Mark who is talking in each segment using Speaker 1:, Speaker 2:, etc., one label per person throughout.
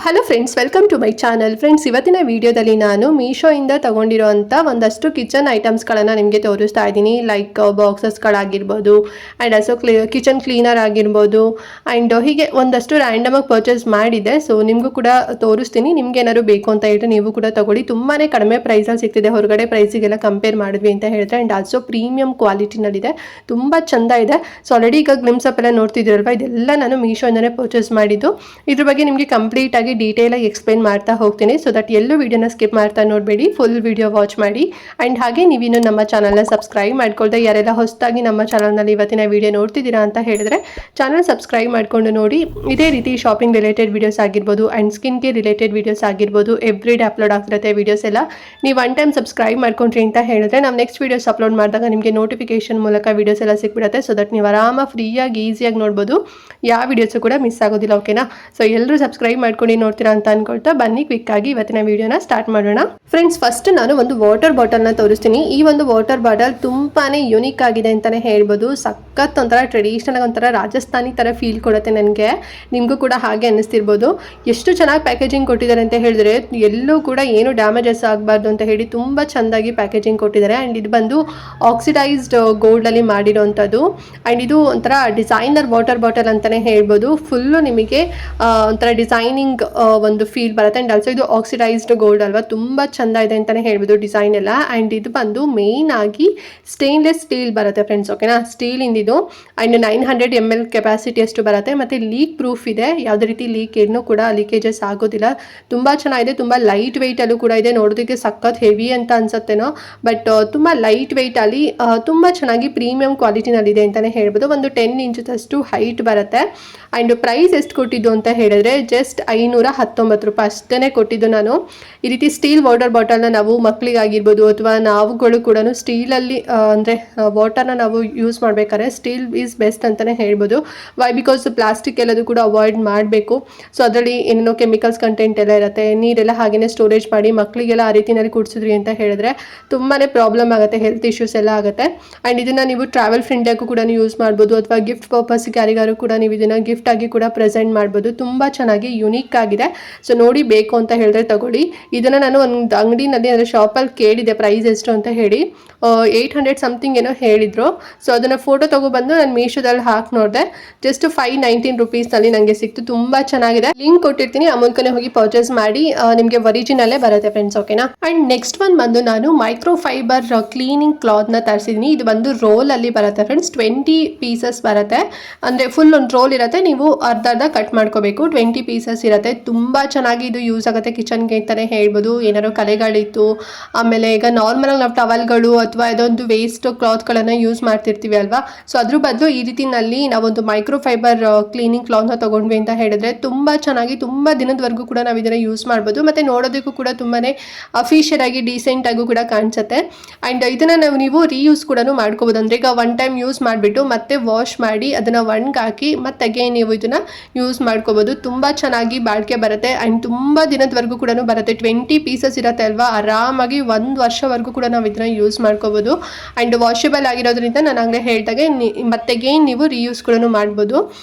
Speaker 1: Hello friends, welcome to my channel. Friends, ಇವತ್ತಿನ ವಿಡಿಯೋದಲ್ಲಿ ನಾನು ಮೀಶೋಯಿಂದ ತಗೊಂಡಿರೋಂಥ ಒಂದಷ್ಟು ಕಿಚನ್ ಐಟಮ್ಸ್ಗಳನ್ನು ನಿಮಗೆ ತೋರಿಸ್ತಾ ಇದ್ದೀನಿ. ಲೈಕ್ ಬಾಕ್ಸಸ್ಗಳಾಗಿರ್ಬೋದು ಆ್ಯಂಡ್ ಆಲ್ಸೋ ಕಿಚನ್ ಕ್ಲೀನರ್ ಆಗಿರ್ಬೋದು ಆ್ಯಂಡ್ ಹೀಗೆ ಒಂದಷ್ಟು ರ್ಯಾಂಡಮಾಗಿ ಪರ್ಚೇಸ್ ಮಾಡಿದೆ. ಸೊ ನಿಮಗೂ ಕೂಡ ತೋರಿಸ್ತೀನಿ. ನಿಮ್ಗೆ ಏನಾದ್ರು ಬೇಕು ಅಂತ ಹೇಳಿದ್ರೆ ನೀವು ಕೂಡ ತಗೊಳ್ಳಿ. ತುಂಬಾ ಕಡಿಮೆ ಪ್ರೈಸಲ್ಲಿ ಸಿಗ್ತಿದೆ, ಹೊರಗಡೆ ಪ್ರೈಸಿಗೆಲ್ಲ ಕಂಪೇರ್ ಮಾಡಿದ್ವಿ ಅಂತ ಹೇಳಿದ್ರೆ. ಆ್ಯಂಡ್ ಆಲ್ಸೋ ಪ್ರೀಮಿಯಂ ಕ್ವಾಲಿಟಿನಲ್ಲಿದೆ, ತುಂಬ ಚೆಂದ ಇದೆ. ಸೊ ಆಲ್ರೆಡಿ ಈಗ ಗ್ಲಿಮ್ಸ್ ಅಪ್ ಎಲ್ಲ ನೋಡ್ತಿದ್ದೀರಲ್ವ, ಇದೆಲ್ಲ ನಾನು ಮೀಶೋಯಿಂದನೇ ಪರ್ಚೇಸ್ ಮಾಡಿದ್ದು. ಇದ್ರ ಬಗ್ಗೆ ನಿಮಗೆ ಕಂಪ್ಲೀಟ್ ಆಗಿ ಡೀಟೇಲ್ ಆಗಿ ಎಕ್ಸ್ಪ್ಲೈನ್ ಮಾಡ್ತಾ ಹೋಗ್ತೀನಿ. ಸೊ ದಟ್ ಎಲ್ಲೂ ವಿಡಿಯೋನ ಸ್ಕಿಪ್ ಮಾಡ್ತಾ ನೋಡಬೇಡಿ, ಫುಲ್ ವಿಡಿಯೋ ವಾಚ್ ಮಾಡಿ. ಆ್ಯಂಡ್ ಹಾಗೆ ನೀವಿನ್ನು ನಮ್ಮ ಚಾನಲ್ನ ಸಬ್ಸ್ಕ್ರೈಬ್ ಮಾಡ್ಕೊಳ್ದೆ ಯಾರೆಲ್ಲ ಹೊಸದಾಗಿ ನಮ್ಮ ಚಾನಲ್ನಲ್ಲಿ ಇವತ್ತಿನ ವಿಡಿಯೋ ನೋಡ್ತಿದ್ದೀರಾ ಅಂತ ಹೇಳಿದ್ರೆ ಚಾನಲ್ ಸಬ್ಸ್ಕ್ರೈಬ್ ಮಾಡ್ಕೊಂಡು ನೋಡಿ. ಇದೇ ರೀತಿ ಶಾಪಿಂಗ್ ರಿಲೇಟೆಡ್ ವಿಡಿಯೋಸ್ ಆಗಿರ್ಬೋದು and skin care related videos ಆಗಿರ್ಬೋದು ಎವ್ರಿ ಡೇ ಅಪ್ಲೋಡ್ ಆಗ್ತಿರುತ್ತೆ ವಿಡಿಯೋಸ್ ಎಲ್ಲ. ನೀವು ಒನ್ ಟೈಮ್ ಸಬ್ಸ್ಕ್ರೈಬ್ ಮಾಡ್ಕೊಂಡ್ರಿ ಅಂತ ಹೇಳಿದ್ರೆ ನಾವು ನೆಕ್ಸ್ಟ್ ವಿಡಿಯೋಸ್ ಅಪ್ಲೋಡ್ ಮಾಡಿದಾಗ ನಿಮಗೆ ನೋಟಿಫಿಕೇಶನ್ ಮೂಲಕ ವಿಡಿಯೋಸ್ ಎಲ್ಲ ಸಿಕ್ಬಿಡುತ್ತೆ. ಸೊ ದಟ್ ನೀವು ಆರಾಮಾಗಿ ಫ್ರೀಯಾಗಿ ಈಸಿಯಾಗಿ ನೋಡ್ಬೋದು, ಯಾವ ವಿಡಿಯೋಸು ಕೂಡ ಮಿಸ್ ಆಗೋದಿಲ್ಲ. ಓಕೆನಾ? ಸೊ ಎಲ್ಲರೂ ಸಬ್ಸ್ಕ್ರೈಬ್ ಮಾಡ್ಕೊಂಡು ನೋಡ್ತೀರಾ ಅಂತ ಅನ್ಕೊಳ್ತಾ ಬನ್ನಿ ಕ್ವಿಕ್ ಆಗಿ ಇವತ್ತಿನ ವಿಡಿಯೋನ ಸ್ಟಾರ್ಟ್ ಮಾಡೋಣ. ಫ್ರೆಂಡ್ಸ್, ಫಸ್ಟ್ ನಾನು ಒಂದು ವಾಟರ್ ಬಾಟಲ್ನ ತೋರಿಸ್ತೀನಿ. ಈ ಒಂದು ವಾಟರ್ ಬಾಟಲ್ ತುಂಬಾನೇ ಯುನಿಕ್ ಆಗಿದೆ ಅಂತಾನೆ ಹೇಳ್ಬೋದು. ಸಖತ್ ಒಂಥರ ಟ್ರೆಡಿಷನಲ್ ಆಗಿ ಒಂಥರ ರಾಜಸ್ಥಾನಿ ತರ ಫೀಲ್ ಕೊಡುತ್ತೆ ನನಗೆ. ನಿಮಗೂ ಕೂಡ ಹಾಗೆ ಅನ್ನಿಸ್ತಿರ್ಬೋದು. ಎಷ್ಟು ಚೆನ್ನಾಗಿ ಪ್ಯಾಕೇಜಿಂಗ್ ಕೊಟ್ಟಿದ್ದಾರೆ ಅಂತ ಹೇಳಿದ್ರೆ, ಎಲ್ಲೂ ಕೂಡ ಏನು ಡ್ಯಾಮೇಜಸ್ ಆಗಬಾರ್ದು ಅಂತ ಹೇಳಿ ತುಂಬಾ ಚೆಂದಾಗಿ ಪ್ಯಾಕೇಜಿಂಗ್ ಕೊಟ್ಟಿದ್ದಾರೆ. ಆ್ಯಂಡ್ ಇದು ಬಂದು ಆಕ್ಸಿಡೈಸ್ಡ್ ಗೋಲ್ಡ್ ಅಲ್ಲಿ ಮಾಡಿರೋಂಥದ್ದು. ಆ್ಯಂಡ್ ಇದು ಒಂಥರ ಡಿಸೈನರ್ ವಾಟರ್ ಬಾಟಲ್ ಅಂತಾನೆ ಹೇಳ್ಬೋದು. ಫುಲ್ಲು ನಿಮಗೆ ಒಂಥರ ಡಿಸೈನಿಂಗ್ ಒಂದು ಫೀಲ್ ಬರುತ್ತೆ. ಆ್ಯಂಡ್ ಆಲ್ಸೋ ಇದು ಆಕ್ಸಿಡೈಸ್ಡ್ ಗೋಲ್ಡ್ ಅಲ್ವಾ, ತುಂಬ ಚೆಂದ ಇದೆ ಅಂತಲೇ ಹೇಳ್ಬೋದು ಡಿಸೈನ್ ಎಲ್ಲ. ಆ್ಯಂಡ್ ಇದು ಬಂದು ಮೇಯ್ನ್ ಆಗಿ ಸ್ಟೇನ್ಲೆಸ್ ಸ್ಟೀಲ್ ಬರುತ್ತೆ ಫ್ರೆಂಡ್ಸ್. ಓಕೆನಾ? ಸ್ಟೀಲ್ ಇಂದಿದು. ಆ್ಯಂಡ್ 900 ml ಕೆಪಾಸಿಟಿ ಅಷ್ಟು ಬರುತ್ತೆ. ಮತ್ತು ಲೀಕ್ ಪ್ರೂಫ್ ಇದೆ, ಯಾವುದೇ ರೀತಿ ಲೀಕ್ ಏನೂ ಕೂಡ ಲೀಕೇಜಸ್ ಆಗೋದಿಲ್ಲ. ತುಂಬ ಚೆನ್ನಾಗಿದೆ, ತುಂಬ ಲೈಟ್ ವೆಯ್ಟಲ್ಲೂ ಕೂಡ ಇದೆ. ನೋಡೋದಕ್ಕೆ ಸಖತ್ ಹೆವಿ ಅಂತ ಅನ್ಸುತ್ತೇನೋ, ಬಟ್ ತುಂಬ ಲೈಟ್ ವೆಯ್ಟಲ್ಲಿ ತುಂಬ ಚೆನ್ನಾಗಿ ಪ್ರೀಮಿಯಂ ಕ್ವಾಲಿಟಿನಲ್ಲಿದೆ ಅಂತಲೇ ಹೇಳ್ಬೋದು. ಒಂದು 10 inches ಅಷ್ಟು ಹೈಟ್ ಬರುತ್ತೆ. ಆ್ಯಂಡ್ ಪ್ರೈಸ್ ಎಷ್ಟು ಕೊಟ್ಟಿದ್ದು ಅಂತ ಹೇಳಿದ್ರೆ ಜಸ್ಟ್ 519 ರೂಪಾಯಿ ಅಷ್ಟೇ ಕೊಟ್ಟಿದ್ದು ನಾನು. ಈ ರೀತಿ ಸ್ಟೀಲ್ ವಾಟರ್ ಬಾಟಲ್ನ ನಾವು ಮಕ್ಕಳಿಗಾಗಿರ್ಬೋದು ಅಥವಾ ನಾವುಗಳು ಕೂಡ ಸ್ಟೀಲಲ್ಲಿ ಅಂದರೆ ವಾಟರ್ನ ನಾವು ಯೂಸ್ ಮಾಡಬೇಕಾದ್ರೆ ಸ್ಟೀಲ್ ಈಸ್ ಬೆಸ್ಟ್ ಅಂತಲೇ ಹೇಳ್ಬೋದು. ವೈ ಬಿಕಾಸ್ ಪ್ಲಾಸ್ಟಿಕ್ ಎಲ್ಲದು ಕೂಡ ಅವಾಯ್ಡ್ ಮಾಡಬೇಕು. ಸೊ ಅದರಲ್ಲಿ ಏನೇನೋ ಕೆಮಿಕಲ್ಸ್ ಕಂಟೆಂಟ್ ಎಲ್ಲ ಇರುತ್ತೆ. ನೀರೆಲ್ಲ ಹಾಗೆಯೇ ಸ್ಟೋರೇಜ್ ಮಾಡಿ ಮಕ್ಕಳಿಗೆಲ್ಲ ಆ ರೀತಿಯಲ್ಲಿ ಕುಡಿಸಿದ್ರಿ ಅಂತ ಹೇಳಿದ್ರೆ ತುಂಬಾ ಪ್ರಾಬ್ಲಮ್ ಆಗುತ್ತೆ, ಹೆಲ್ತ್ ಇಶ್ಯೂಸ್ ಎಲ್ಲ ಆಗುತ್ತೆ. ಆ್ಯಂಡ್ ಇದನ್ನು ನೀವು ಟ್ರಾವೆಲ್ ಫ್ರೆಂಡಾಗೂ ಕೂಡ ಯೂಸ್ ಮಾಡ್ಬೋದು ಅಥವಾ ಗಿಫ್ಟ್ ಪರ್ಪಸ್ಗೆ ಯಾರಿಗಾರು ಕೂಡ ನೀವು ಇದನ್ನು ಗಿಫ್ಟ್ ಆಗಿ ಕೂಡ ಪ್ರೆಸೆಂಟ್ ಮಾಡ್ಬೋದು. ತುಂಬ ಚೆನ್ನಾಗಿ ಯುನೀಕ್ ಆಗಿದೆ. ಸೊ ನೋಡಿ ಬೇಕು ಅಂತ ಹೇಳಿದ್ರೆ ತಗೊಳ್ಳಿ. ಇದನ್ನು ನಾನು ಒಂದು ಅಂಗಡಿನಲ್ಲಿ ಅಂದರೆ ಶಾಪಲ್ಲಿ ಕೇಳಿದೆ ಪ್ರೈಸ್ ಎಷ್ಟು ಅಂತ ಹೇಳಿ. 800 ಸಮಥಿಂಗ್ ಏನೋ ಹೇಳಿದ್ರು. ಸೊ ಅದನ್ನು ಫೋಟೋ ತೊಗೊಬಂದು ನಾನು ಮೀಶೋದಲ್ಲಿ ಹಾಕಿ ನೋಡಿದೆ. ಜಸ್ಟ್ 519 ರೂಪೀಸ್ನಲ್ಲಿ ನನಗೆ ಸಿಕ್ತು. ತುಂಬ ಚೆನ್ನಾಗಿದೆ. ಲಿಂಕ್ ಕೊಟ್ಟಿರ್ತೀನಿ, ಆ ಮೂಲಕನೇ ಹೋಗಿ ಪರ್ಚೇಸ್ ಮಾಡಿ. ನಿಮಗೆ ಒರಿಜಿನಲ್ಲೇ ಬರುತ್ತೆ ಫ್ರೆಂಡ್ಸ್. ಓಕೆನಾ? ಆ್ಯಂಡ್ ನೆಕ್ಸ್ಟ್ ಒನ್ ಬಂದು ನಾನು ಮೈಕ್ರೋ ಫೈಬರ್ ಕ್ಲೀನಿಂಗ್ ಕ್ಲಾತ್ನ ತರಿಸಿದ್ದೀನಿ. ಇದು ಬಂದು ರೋಲಲ್ಲಿ ಬರುತ್ತೆ ಫ್ರೆಂಡ್ಸ್. 20 ಪೀಸಸ್ ಬರುತ್ತೆ. ಅಂದರೆ ಫುಲ್ ಒಂದು ರೋಲ್ ಇರುತ್ತೆ, ನೀವು ಅರ್ಧ ಕಟ್ ಮಾಡ್ಕೋಬೇಕು. 20 ಪೀಸಸ್ ಇರುತ್ತೆ. ತುಂಬ ಚೆನ್ನಾಗಿ ಇದು ಯೂಸ್ ಆಗುತ್ತೆ ಕಿಚನ್ಗೆ ಅಂತಲೇ ಹೇಳ್ಬೋದು. ಏನಾದ್ರು ಕಲೆಗಳಿತ್ತು, ಆಮೇಲೆ ಈಗ ನಾರ್ಮಲಾಗಿ ನಾವು ಟವಲ್ಗಳು ಅಥವಾ ಇದೊಂದು ವೇಸ್ಟ್ ಕ್ಲಾತ್ಗಳನ್ನು ಯೂಸ್ ಮಾಡ್ತಿರ್ತೀವಿ ಅಲ್ವಾ. ಸೊ ಅದ್ರ ಬದಲು ಈ ರೀತಿನಲ್ಲಿ ನಾವೊಂದು ಮೈಕ್ರೋ ಫೈಬರ್ ಕ್ಲೀನಿಂಗ್ ಕ್ಲಾತ್ನ ತೊಗೊಂಡ್ವಿ ಅಂತ ಹೇಳಿದ್ರೆ ತುಂಬ ಚೆನ್ನಾಗಿ ತುಂಬ ದಿನದವರೆಗೂ ಕೂಡ ನಾವು ಇದನ್ನು ಯೂಸ್ ಮಾಡ್ಬೋದು. ಮತ್ತು ನೋಡೋದಕ್ಕೂ ಕೂಡ ತುಂಬಾ ಅಫಿಷಿಯಲ್ ಆಗಿ ಡೀಸೆಂಟ್ ಆಗೂ ಕೂಡ ಕಾಣಿಸುತ್ತೆ. ಆ್ಯಂಡ್ ಇದನ್ನು ನೀವು ರೀಯೂಸ್ ಕೂಡ ಮಾಡ್ಕೋಬೋದು. ಅಂದರೆ ಈಗ ಒನ್ ಟೈಮ್ ಯೂಸ್ ಮಾಡಿಬಿಟ್ಟು ಮತ್ತೆ ವಾಶ್ ಮಾಡಿ ಅದನ್ನು ಒಣಗಾಕಿ ಮತ್ತೆ ಅಗೇನ್ ನೀವು ಇದನ್ನು ಯೂಸ್ ಮಾಡ್ಕೋಬೋದು. ತುಂಬ ಚೆನ್ನಾಗಿ ಬಾಳಿಕೆ ಬರುತ್ತೆ. ಆ್ಯಂಡ್ ತುಂಬ ದಿನದವರೆಗೂ ಕೂಡ ಬರುತ್ತೆ. 20 ಪೀಸಸ್ ಇರುತ್ತೆ ಅಲ್ವಾ, ಆರಾಮಾಗಿ 1 ವರ್ಷವರೆಗೂ ಕೂಡ ನಾವು ಇದನ್ನ ಯೂಸ್ ಮಾಡ್ಕೋಬೋದು. ಆ್ಯಂಡ್ ವಾಷೇಬಲ್ ಆಗಿರೋದ್ರಿಂದ ನಾನು ಆಗಲೇ ಹೇಳ್ದಾಗೆ ಮತ್ತೆಗೇನ್ ನೀವು ರೀಯೂಸ್ ಕೂಡ ಮಾಡ್ಬೋದು.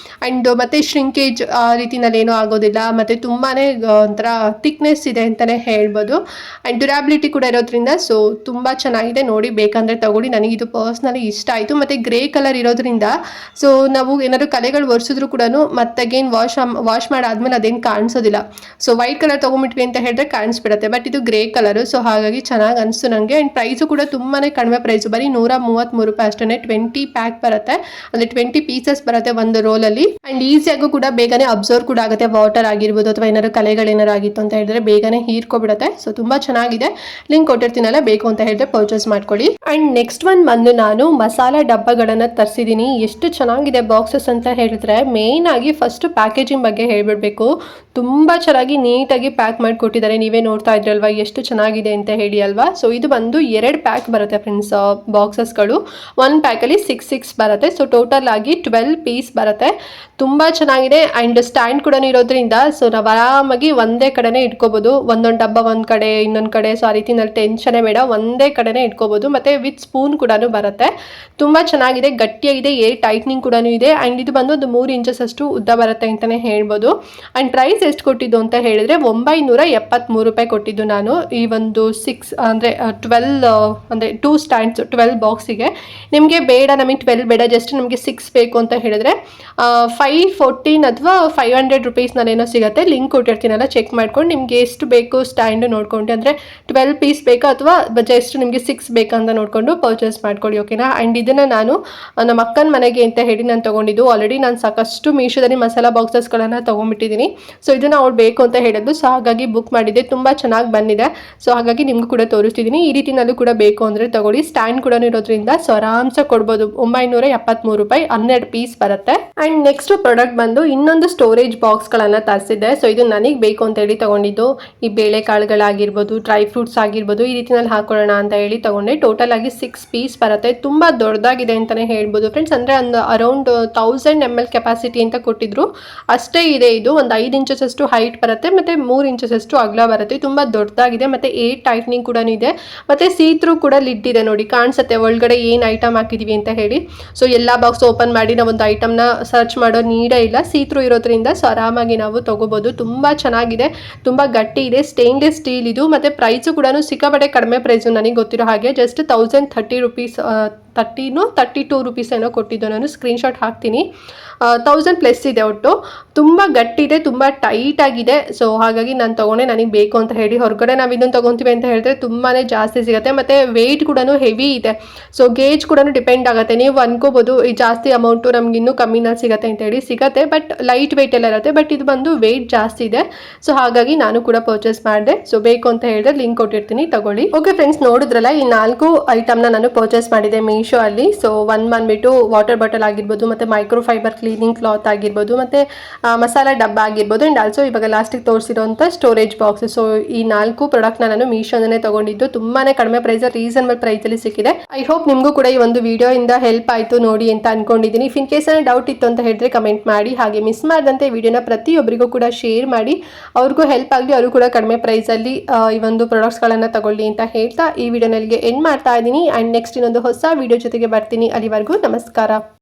Speaker 1: ಆ್ಯಂಡ್ ಮತ್ತೆ ಶ್ರಿಂಕೇಜ್ ಆ ರೀತಿನಲ್ಲಿ ಏನೂ ಆಗೋದಿಲ್ಲ. ಮತ್ತು ತುಂಬಾ ಒಂಥರ ಥಿಕ್ನೆಸ್ ಇದೆ ಅಂತಲೇ ಹೇಳ್ಬೋದು. ಆ್ಯಂಡ್ ಡ್ಯೂರಾಬಿಲಿಟಿ ಕೂಡ ಇರೋದ್ರಿಂದ ಸೊ ತುಂಬ ಚೆನ್ನಾಗಿದೆ. ನೋಡಿ ಬೇಕಂದರೆ ತಗೊಳ್ಳಿ. ನನಗಿದು ಪರ್ಸ್ನಲಿ ಇಷ್ಟ ಆಯಿತು. ಮತ್ತು ಗ್ರೇ ಕಲರ್ ಇರೋದ್ರಿಂದ ಸೊ ನಾವು ಏನಾದರೂ ಕಲೆಗಳು ಒರೆಸಿದ್ರು ಕೂಡ ಮತ್ತಗೇನ್ ವಾಶ್ ಮಾಡಾದ್ಮೇಲೆ ಅದೇನು ಕಾಣಿಸೋದಿಲ್ಲ. ಸೊ ವೈಟ್ ಕಲರ್ ತೊಗೊಂಬಿಟ್ವಿ ಅಂತ ಹೇಳಿದ್ರೆ ಕಾಣಿಸ್ಬಿಡುತ್ತೆ. ಬಟ್ ಇದು ಗ್ರೇ ಕಲರು, ಸೊ ಹಾಗಾಗಿ ಚೆನ್ನಾಗಿ ಅನಿಸ್ತು ನನಗೆ. ಆ್ಯಂಡ್ ಪ್ರೈಸು ಕೂಡ ತುಂಬಾ ಕಡಿಮೆ ಪ್ರೈಸು, ಬರೀ 133 ರೂಪಾಯಿ ಅಷ್ಟೇ. 20 ಪ್ಯಾಕ್ ಬರುತ್ತೆ, ಅಂದರೆ 20 ಪೀಸಸ್ ಬರುತ್ತೆ ಒಂದು ರೋಲಲ್ಲಿ. ಆ್ಯಂಡ್ ಈಸಿಯಾಗೂ ಕೂಡ ಬೇಗನೆ ಅಬ್ಸರ್ವ್ ಕೂಡ ಆಗುತ್ತೆ. ವಾಟರ್ ಆಗಿರ್ಬೋದು ಅಥವಾ ಏನಾದ್ರು ಕಲೆಗಳೇನಾರು ಆಗಿತ್ತು ಅಂತ ಹೇಳಿದ್ರೆ ಬೇಗನೆ ಹೀರ್ಕೊಬಿಡುತ್ತೆ. ಸೊ ತುಂಬ ಚೆನ್ನಾಗಿದೆ. ಲಿಂಕ್ ಕೊಟ್ಟಿರ್ತೀನಲ್ಲ, ಬೇಕು ಅಂತ ಹೇಳಿದ್ರೆ ಪರ್ಚೇಸ್ ಮಾಡ್ಕೊಳ್ಳಿ. ಆ್ಯಂಡ್ ನೆಕ್ಸ್ಟ್ ಒನ್ ಬಂದು ನಾನು ಮಸಾಲಾ ಡಬ್ಬಗಳನ್ನು ತರಿಸಿದ್ದೀನಿ. ಎಷ್ಟು ಚೆನ್ನಾಗಿದೆ ಬಾಕ್ಸಸ್ ಅಂತ ಹೇಳಿದ್ರೆ, ಮೇಯ್ನ್ ಆಗಿ ಫಸ್ಟ್ ಪ್ಯಾಕೇಜಿಂಗ್ ಬಗ್ಗೆ ಹೇಳ್ಬಿಡ್ಬೇಕು. ತುಂಬ ಚೆನ್ನಾಗಿ ನೀಟಾಗಿ ಪ್ಯಾಕ್ ಮಾಡಿಕೊಟ್ಟಿದ್ದಾರೆ. ನೀವೇ ನೋಡ್ತಾ ಇದ್ರಲ್ವಾ ಎಷ್ಟು ಚೆನ್ನಾಗಿದೆ ಅಂತ ಹೇಳಿ ಅಲ್ವಾ. ಸೊ ಇದು ಬಂದು 2 ಪ್ಯಾಕ್ ಬರುತ್ತೆ ಫ್ರೆಂಡ್ಸ್ ಬಾಕ್ಸಸ್ಗಳು. 1 ಪ್ಯಾಕಲ್ಲಿ 6 ಬರುತ್ತೆ. ಸೊ ಟೋಟಲ್ ಆಗಿ 12 ಪೀಸ್ ಬರುತ್ತೆ. ತುಂಬ ಚೆನ್ನಾಗಿದೆ. ಆ್ಯಂಡ್ ಸ್ಟ್ಯಾಂಡ್ ಕೂಡ ಇರೋದ್ರಿಂದ ಸೊ ನಾವು ಆರಾಮಾಗಿ ಒಂದೇ ಕಡೆನೇ ಇಟ್ಕೋಬೋದು. ಒಂದೊಂದು ಡಬ್ಬ ಒಂದು ಕಡೆ ಇನ್ನೊಂದು ಕಡೆ. ಸೊ ಆ ರೀತಿನಲ್ಲಿ ಟೆನ್ಷನೇ ಬೇಡ, ಒಂದೇ ಕಡೆನೇ ಇಟ್ಕೋಬೋದು. ಮತ್ತು ವಿತ್ ಸ್ಪೂನ್ ಕೂಡ ಬರುತ್ತೆ. ತುಂಬ ಚೆನ್ನಾಗಿದೆ, ಗಟ್ಟಿಯಾಗಿದೆ, ಏರ್ ಟೈಟ್ನಿಂಗ್ ಕೂಡ ಇದೆ. ಆ್ಯಂಡ್ ಇದು ಬಂದು ಒಂದು 3 ಇಂಚಸ್ ಅಷ್ಟು ಉದ್ದ ಬರುತ್ತೆ ಅಂತಲೇ ಹೇಳ್ಬೋದು. ಆ್ಯಂಡ್ ಪ್ರೈಸ್ ಎಷ್ಟು ಕೊಟ್ಟಿದ್ದು ಅಂತ ಹೇಳಿದ್ರೆ 973 ರೂಪಾಯಿ ಕೊಟ್ಟಿದ್ದು ನಾನು ಈ ಒಂದು 6 ಅಂದರೆ 12 ಅಂದರೆ 2 ಸ್ಟ್ಯಾಂಡ್ಸ್ 12 ಬಾಕ್ಸಿಗೆ. ನಿಮಗೆ ಬೇಡ, ನಮಗೆ 12 ಬೇಡ, ಜಸ್ಟ್ ನಮಗೆ 6 ಬೇಕು ಅಂತ ಹೇಳಿದ್ರೆ 514 ಅಥವಾ 500 ರುಪೀಸ್ ನಾನೇನೋ ಸಿಗುತ್ತೆ. ಲಿಂಕ್ ಕೊಟ್ಟಿರ್ತೀನಲ್ಲ, ಚೆಕ್ ಮಾಡ್ಕೊಂಡು ನಿಮಗೆ ಎಷ್ಟು ಬೇಕು ಸ್ಟ್ಯಾಂಡ್ ನೋಡ್ಕೊಂಡು, ಅಂದರೆ 12 ಪೀಸ್ ಬೇಕಾ ಅಥವಾ ಜಸ್ಟ್ ನಿಮಗೆ 6 ಬೇಕಂತ ನೋಡಿಕೊಂಡು ಪರ್ಚೇಸ್ ಮಾಡ್ಕೊಳ್ಳಿ, ಓಕೆನಾ. ಆ್ಯಂಡ್ ಇದನ್ನು ನಾನು ನಮ್ಮ ಅಕ್ಕನ ಮನೆಗೆ ಅಂತ ಹೇಳಿ ನಾನು ತೊಗೊಂಡಿದ್ದು. ಆಲ್ರೆಡಿ ನಾನು ಸಾಕಷ್ಟು ಮೀಶೋದಲ್ಲಿ ಮಸಾಲಾ ಬಾಕ್ಸಸ್ಗಳನ್ನು ತೊಗೊಂಡ್ಬಿಟ್ಟಿದ್ದೀನಿ. ಸೊ ಇದನ್ನು ಅವ್ಳು ಬೇಕು ಅಂತ ಹೇಳಿದ್ದು, ಸೊ ಹಾಗಾಗಿ ಬುಕ್ ಮಾಡಿದ್ದೆ. ತುಂಬ ಚೆನ್ನಾಗಿ ಬಂದಿದೆ. ಸೊ ಹಾಗಾಗಿ ನಿಮಗೂ ಕೂಡ ತೋರಿಸ್ತಿದ್ದೀನಿ. ಈ ರೀತಿನಲ್ಲೂ ಕೂಡ ಬೇಕು ಅಂದರೆ ತಗೊಳ್ಳಿ. ಸ್ಟ್ಯಾಂಡ್ ಕೂಡ ಇರೋದ್ರಿಂದ ಸೊ ಆರಾಮ್ಸೆ ಕೊಡ್ಬೋದು. 973 ರೂಪಾಯಿ 12 ಪೀಸ್ ಬರುತ್ತೆ. ಆ್ಯಂಡ್ ನೆಕ್ಸ್ಟ್ ಪ್ರಾಡಕ್ಟ್ ಬಂದು ಇನ್ನೊಂದು ಸ್ಟೋರೇಜ್ ಬಾಕ್ಸ್ಗಳನ್ನು ತರಿಸಿದ್ದೆ. ಸೊ ಇದು ನನಗೆ ಬೇಕು ಅಂತ ಹೇಳಿ ತೊಗೊಂಡಿದ್ದು. ಈ ಬೇಳೆಕಾಳುಗಳಾಗಿರ್ಬೋದು, ಡ್ರೈ ಫ್ರೂಟ್ಸ್ ಆಗಿರ್ಬೋದು, ಈ ರೀತಿನಲ್ಲಿ ಹಾಕೊಳ್ಳೋಣ ಅಂತ ಹೇಳಿ ತೊಗೊಂಡೆ. ಟೋಟಲ್ ಆಗಿ 6 ಪೀಸ್ ಬರುತ್ತೆ. ತುಂಬ ದೊಡ್ಡದಾಗಿದೆ ಅಂತಲೇ ಹೇಳ್ಬೋದು ಫ್ರೆಂಡ್ಸ್. ಅಂದರೆ ಒಂದು ಅರೌಂಡ್ 1000 ml ಕೆಪಾಸಿಟಿ ಅಂತ ಕೊಟ್ಟಿದ್ರು, ಅಷ್ಟೇ ಇದೆ. ಇದು ಒಂದು 5 ಇಂಚಸ್ ಅಷ್ಟು ಹೈಟ್ ಬರುತ್ತೆ ಮತ್ತು 3 ಇಂಚಸ್ ಅಷ್ಟು ಅಗಲ ಬರುತ್ತೆ. ತುಂಬ ದೊಡ್ಡದಾಗಿದೆ ಮತ್ತು ಏರ್ ಟೈಟ್ನಿಂಗ್ ಕೂಡ ಇದೆ. ಮತ್ತು ಸೀತ್ರೂ ಕೂಡ ಲಿಡ್ ಇದೆ ನೋಡಿ, ಕಾಣಿಸುತ್ತೆ ಒಳಗಡೆ ಏನು ಐಟಮ್ ಹಾಕಿದ್ದೀವಿ ಅಂತ ಹೇಳಿ. ಸೊ ಎಲ್ಲ ಬಾಕ್ಸ್ ಓಪನ್ ಮಾಡಿ ನಾವೊಂದು ಐಟಮ್ನ ಸರ್ಚ್ ಮಾಡೋ ನೀಡೇ ಇಲ್ಲ. ಸೀತ್ರೂ ಇರೋದ್ರಿಂದ ಸೊ ಆರಾಮಾಗಿ ನಾವು ತೊಗೋಬೋದು. ತುಂಬ ಚೆನ್ನಾಗಿದೆ, ತುಂಬ ಗಟ್ಟಿ ಇದೆ, ಸ್ಟೇನ್ಲೆಸ್ ಸ್ಟೀಲ್ ಇದು. ಮತ್ತು ಪ್ರೈಸು ಕೂಡ ಸಿಕ್ಕಾಪಟ್ಟೆ ಕಡಿಮೆ ಪ್ರೈಸು, ನನಗೆ ಗೊತ್ತಿರೋ ಹಾಗೆ ಜಸ್ಟ್ 1030 ರುಪೀಸ್ 32 ರುಪೀಸ್ ಏನೋ ಕೊಟ್ಟಿದ್ದು. ನಾನು ಸ್ಕ್ರೀನ್ಶಾಟ್ ಹಾಕ್ತೀನಿ. 1000 ಪ್ಲಸ್ ಇದೆ ಒಟ್ಟು. ತುಂಬ ಗಟ್ಟಿದೆ, ತುಂಬ ಟೈಟ್ ಆಗಿದೆ. ಸೊ ಹಾಗಾಗಿ ನಾನು ತೊಗೊಂಡೆ, ನನಗೆ ಬೇಕು ಅಂತ ಹೇಳಿ. ಹೊರಗಡೆ ನಾವು ಇದನ್ನು ತೊಗೊತೀವಿ ಅಂತ ಹೇಳಿದ್ರೆ ತುಂಬಾ ಜಾಸ್ತಿ ಸಿಗುತ್ತೆ ಮತ್ತು ವೆಯ್ಟ್ ಕೂಡ ಹೆವಿ ಇದೆ. ಸೊ ಗೇಜ್ ಕೂಡ ಡಿಪೆಂಡ್ ಆಗುತ್ತೆ. ನೀವು ಅನ್ಕೋಬೋದು ಈ ಜಾಸ್ತಿ ಅಮೌಂಟು ನಮ್ಗೆ ಇನ್ನೂ ಕಮ್ಮಿನಲ್ಲಿ ಸಿಗುತ್ತೆ ಅಂತ ಹೇಳಿ. ಸಿಗುತ್ತೆ, ಬಟ್ ಲೈಟ್ ವೆಯ್ಟ್ ಎಲ್ಲ ಇರುತ್ತೆ. ಬಟ್ ಇದು ಬಂದು ವೆಯ್ಟ್ ಜಾಸ್ತಿ ಇದೆ. ಸೊ ಹಾಗಾಗಿ ನಾನು ಕೂಡ ಪರ್ಚೇಸ್ ಮಾಡಿದೆ. ಸೊ ಬೇಕು ಅಂತ ಹೇಳಿದ್ರೆ ಲಿಂಕ್ ಕೊಟ್ಟಿರ್ತೀನಿ, ತಗೊಳ್ಳಿ. ಓಕೆ ಫ್ರೆಂಡ್ಸ್, ನೋಡಿದ್ರಲ್ಲ ಈ 4 ಐಟಮ್ನ ನಾನು ಪರ್ಚೇಸ್ ಮಾಡಿದೆ ಮೀಶೋ ಅಲ್ಲಿ. ಸೊ ಒಂದು ಬಂದ್ಬಿಟ್ಟು ವಾಟರ್ ಬಾಟಲ್ ಆಗಿರ್ಬೋದು, ಮತ್ತು ಮೈಕ್ರೋ ಫೈಬರ್ ಕ್ಲೀನಿಂಗ್ ಕ್ಲಾತ್ ಆಗಿರ್ಬೋದು, ಮತ್ತು ಮಸಾಲಾ ಡಬ್ಬ ಆಗಿರ್ಬೋದು, ಆ್ಯಂಡ್ ಆಲ್ಸೋ ಇವಾಗ ಲಾಸ್ಟಿಗೆ ತೋರಿಸಿರೋಂಥ ಸ್ಟೋರೇಜ್ ಬಾಕ್ಸ್. ಸೊ ಈ 4 ಪ್ರಾಡಕ್ಟ್ನ ನಾನು ಮೀಶೋನೇ ತೊಗೊಂಡಿದ್ದು. ತುಂಬಾ ಕಡಿಮೆ ಪ್ರೈಸ್, ರೀಸನಬಲ್ ಪ್ರೈಸಲ್ಲಿ ಸಿಕ್ಕಿದೆ. ಐ ಹೋಪ್ ನಿಮಗೂ ಕೂಡ ಈ ಒಂದು ವಿಡಿಯೋಯಿಂದ ಹೆಲ್ಪ್ ಆಯಿತು ನೋಡಿ ಅಂತ ಅನ್ಕೊಂಡಿದ್ದೀನಿ. ಇಫ್ ಇನ್ ಕೇಸ್ ಏನೋ ಡೌಟ್ ಇತ್ತು ಅಂತ ಹೇಳಿದ್ರೆ ಕಮೆಂಟ್ ಮಾಡಿ. ಹಾಗೆ ಮಿಸ್ ಮಾಡಿದಂತೆ ವಿಡಿಯೋನ ಪ್ರತಿಯೊಬ್ಬರಿಗೂ ಕೂಡ ಶೇರ್ ಮಾಡಿ, ಅವ್ರಿಗೂ ಹೆಲ್ಪ್ ಆಗಲಿ, ಅವರು ಕೂಡ ಕಡಿಮೆ ಪ್ರೈಸಲ್ಲಿ ಈ ಒಂದು ಪ್ರಾಡಕ್ಟ್ಸ್ಗಳನ್ನು ತಗೊಳ್ಳಿ ಅಂತ ಹೇಳ್ತಾ ಈ ವಿಡಿಯೋನಲ್ಲಿಗೆ ಎಂಡ್ ಮಾಡ್ತಾ ಇದ್ದೀನಿ. ಆ್ಯಂಡ್ ನೆಕ್ಸ್ಟ್ ಇನ್ನೊಂದು ಹೊಸ ವಿಡಿಯೋ ಜೊತೆಗೆ ಬರ್ತೀನಿ. ಅಲ್ಲಿವರೆಗೂ ನಮಸ್ಕಾರ.